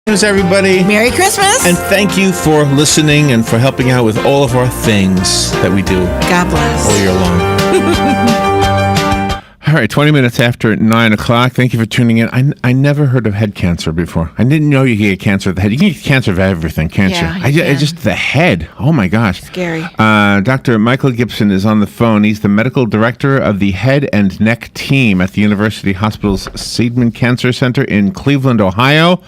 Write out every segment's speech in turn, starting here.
Everybody. Merry Christmas. And thank you for listening and for helping out with all of our things that we do. God bless. All year long. All right, 20 minutes after 9 o'clock. Thank you for tuning in. I never heard of head cancer before. I didn't know you could get cancer of the head. You can get cancer of everything, can't you? I just the head. Oh, my gosh. Scary. Dr. Michael Gibson is on the phone. He's the medical director of the head and neck team at the University Hospital's Seidman Cancer Center in Cleveland, Ohio.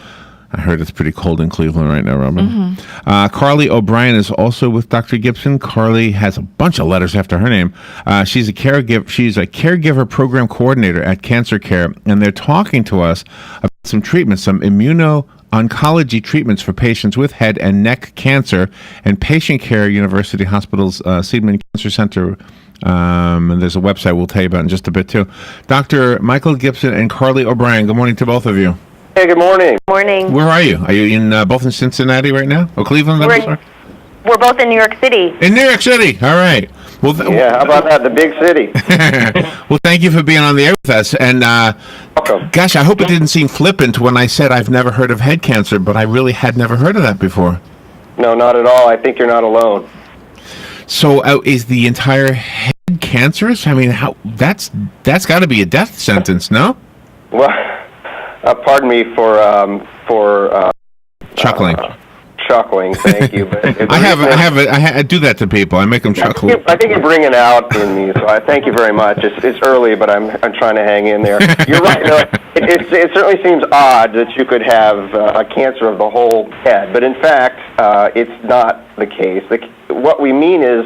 I heard it's pretty cold in Cleveland right now, Robin. Mm-hmm. Carley O'Brien is also with Dr. Gibson. Carley has a bunch of letters after her name. She's a caregiver program coordinator at Cancer Care, and they're talking to us about some treatments, some Immuno-Oncology treatments for patients with head and neck cancer, and Patient Care University Hospital's Seidman Cancer Center. And there's a website we'll tell you about in just a bit, too. Dr. Michael Gibson and Carley O'Brien, good morning to both of you. Hey, good morning. Morning. Where are you? Are you both in Cincinnati right now? Or Cleveland? We're both in New York City. In New York City. All right. Well, how about that? The big city. Well, thank you for being on the air with us. And welcome. Gosh, I hope it didn't seem flippant when I said I've never heard of head cancer, but I really had never heard of that before. No, not at all. I think you're not alone. So is the entire head cancerous? I mean, that's got to be a death sentence, no? Well, pardon me for chuckling. Chuckling, thank you. But I do that to people. I make them chuckle. I think you're bringing it out in me, so I thank you very much. It's early, but I'm trying to hang in there. You're right. No, it certainly seems odd that you could have a cancer of the whole head, but in fact, it's not the case. What we mean is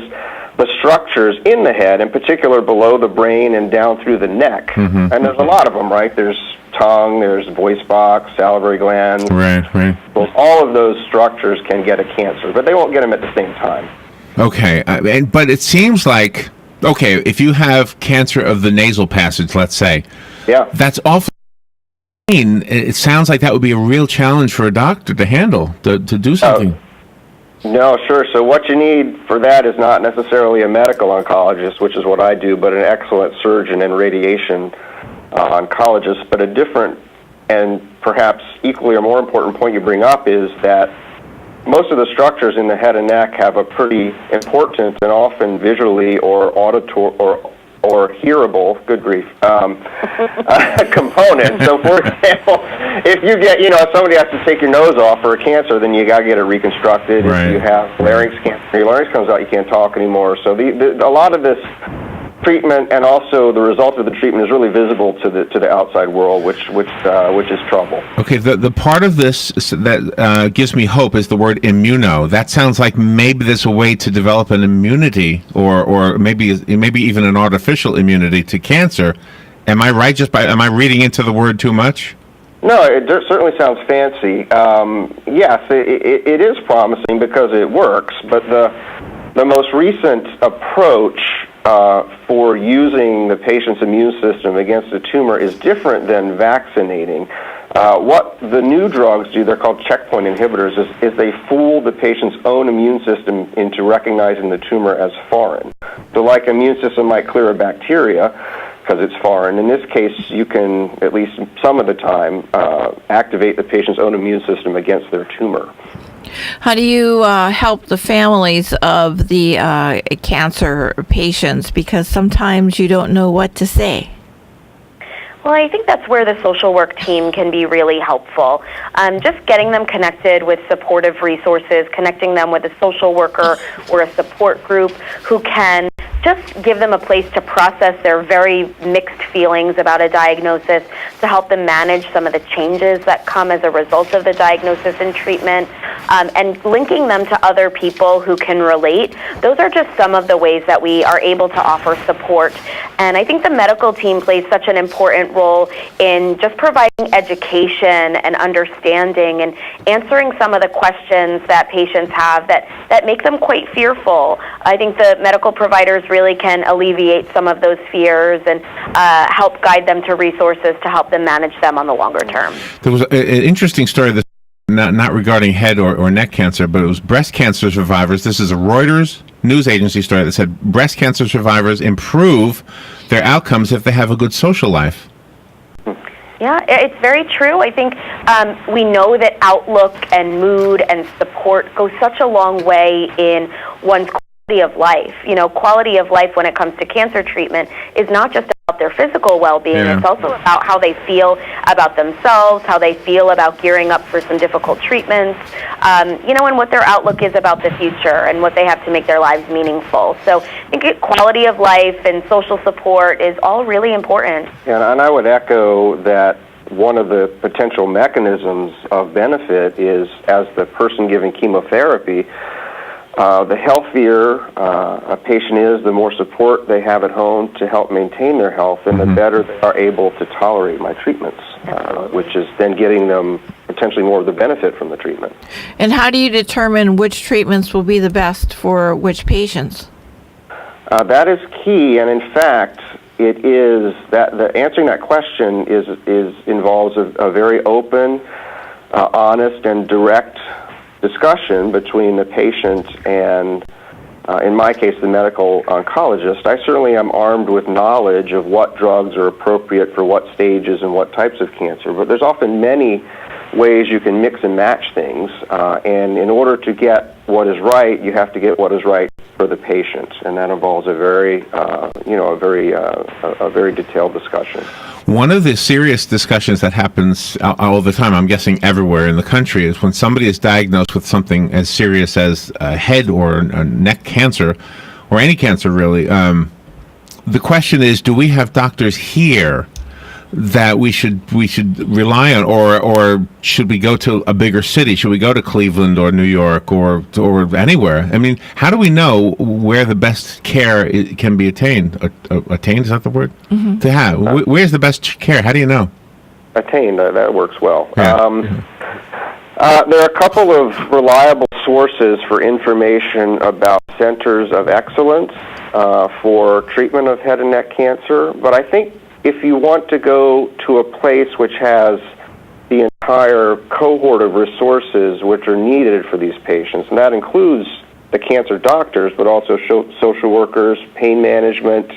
the structures in the head, in particular below the brain and down through the neck. Mm-hmm. And there's a lot of them, right? There's tongue, there's voice box, salivary gland. Right. Well, all of those structures can get a cancer, but they won't get them at the same time. Okay, but it seems like, if you have cancer of the nasal passage, let's say, that's awful. It sounds like that would be a real challenge for a doctor to handle, to do something. No, sure. So what you need for that is not necessarily a medical oncologist, which is what I do, but an excellent surgeon and radiation oncologist. But a different and perhaps equally or more important point you bring up is that most of the structures in the head and neck have a pretty important and often visually or auditory or hearable, good grief, component. So, for example, if you get, if somebody has to take your nose off for a cancer, then you got to get it reconstructed. Right. If you have larynx cancer, your larynx comes out, you can't talk anymore. So a lot of this treatment and also the result of the treatment is really visible to the outside world, which is trouble. Okay, the part of this that gives me hope is the word immuno. That sounds like maybe there's a way to develop an immunity, or maybe even an artificial immunity to cancer. Am I right? Am I reading into the word too much? No, it certainly sounds fancy. Yes, it is promising because it works, but the most recent approach for using the patient's immune system against a tumor is different than vaccinating. What the new drugs do, they're called checkpoint inhibitors, is they fool the patient's own immune system into recognizing the tumor as foreign. So like an immune system might clear a bacteria because it's foreign. In this case, you can, at least some of the time, activate the patient's own immune system against their tumor. How do you help the families of the cancer patients? Because sometimes you don't know what to say. Well, I think that's where the social work team can be really helpful. Just getting them connected with supportive resources, connecting them with a social worker or a support group who can just give them a place to process their very mixed feelings about a diagnosis, to help them manage some of the changes that come as a result of the diagnosis and treatment, and linking them to other people who can relate. Those are just some of the ways that we are able to offer support. And I think the medical team plays such an important role in just providing education and understanding and answering some of the questions that patients have that make them quite fearful. I think the medical providers really can alleviate some of those fears and help guide them to resources to help them manage them on the longer term. There was an interesting story that not regarding head or neck cancer, but it was breast cancer survivors. This is a Reuters news agency story that said breast cancer survivors improve their outcomes if they have a good social life. Yeah, it's very true. I think we know that outlook and mood and support go such a long way in one's quality of life. You know, quality of life when it comes to cancer treatment is not just about their physical well-being. Yeah. It's also about how they feel about themselves, how they feel about gearing up for some difficult treatments, you know, and what their outlook is about the future and what they have to make their lives meaningful. So I think quality of life and social support is all really important. And I would echo that one of the potential mechanisms of benefit is, as the person giving chemotherapy, the healthier a patient is, the more support they have at home to help maintain their health, and the better they are able to tolerate my treatments, which is then getting them potentially more of the benefit from the treatment. And how do you determine which treatments will be the best for which patients? That is key, and in fact, it is that answering that question involves a very open, honest, and direct discussion between the patient and, in my case, the medical oncologist. I certainly am armed with knowledge of what drugs are appropriate for what stages and what types of cancer, but there's often many ways you can mix and match things, and in order to get what is right, you have to get what is right for the patient, and that involves a very detailed discussion. One of the serious discussions that happens all the time, I'm guessing everywhere in the country, is when somebody is diagnosed with something as serious as head or neck cancer, or any cancer really. The question is, do we have doctors here that we should rely on, or should we go to a bigger city? Should we go to Cleveland or New York or anywhere? I mean, how do we know where the best care can be attained? Attained, is that the word? Mm-hmm. To have. Where's the best care? How do you know? Attained, that works well. Yeah. There are a couple of reliable sources for information about centers of excellence for treatment of head and neck cancer, but I think if you want to go to a place which has the entire cohort of resources which are needed for these patients, and that includes the cancer doctors, but also social workers, pain management,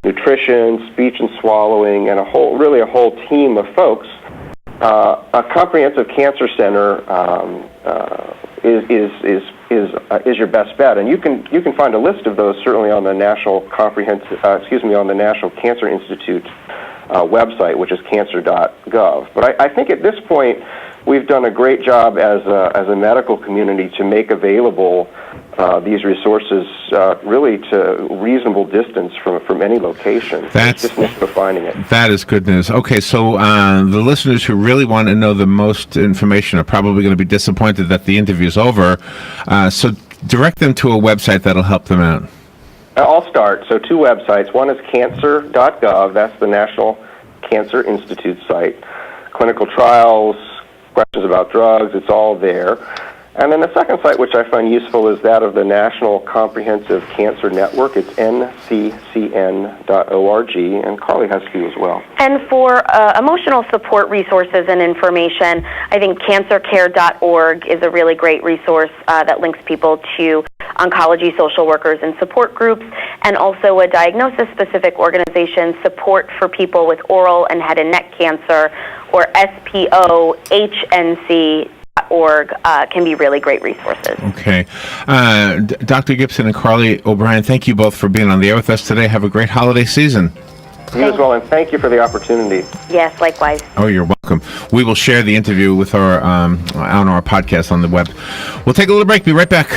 nutrition, speech and swallowing, and a whole team of folks, a comprehensive cancer center is your best bet, and you can find a list of those certainly on the National Cancer Institute website, which is cancer.gov. But I think at this point we've done a great job as a medical community to make available these resources really to reasonable distance from any location. That's just for finding it. That is good news. Okay, so the listeners who really want to know the most information are probably going to be disappointed that the interview's over. So direct them to a website that'll help them out. I'll start. So 2 websites. One is cancer.gov. That's the National Cancer Institute site. Clinical trials, questions about drugs, it's all there. And then the second site, which I find useful, is that of the National Comprehensive Cancer Network. It's nccn.org, and Carley has a few as well. And for emotional support resources and information, I think cancercare.org is a really great resource that links people to oncology social workers and support groups, and also a diagnosis-specific organization, Support for People with Oral and Head and Neck Cancer, or SPOHNC.org, can be really great resources. Okay. Dr. Gibson and Carley O'Brien, thank you both for being on the air with us today. Have a great holiday season. You as well, and thank you for the opportunity. Yes, likewise. Oh, you're welcome. We will share the interview with our on our podcast on the web. We'll take a little break. Be right back.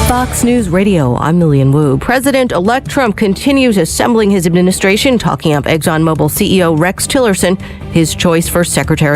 Fox News Radio, I'm Lillian Wu. President-elect Trump continues assembling his administration, talking up ExxonMobil CEO Rex Tillerson, his choice for Secretary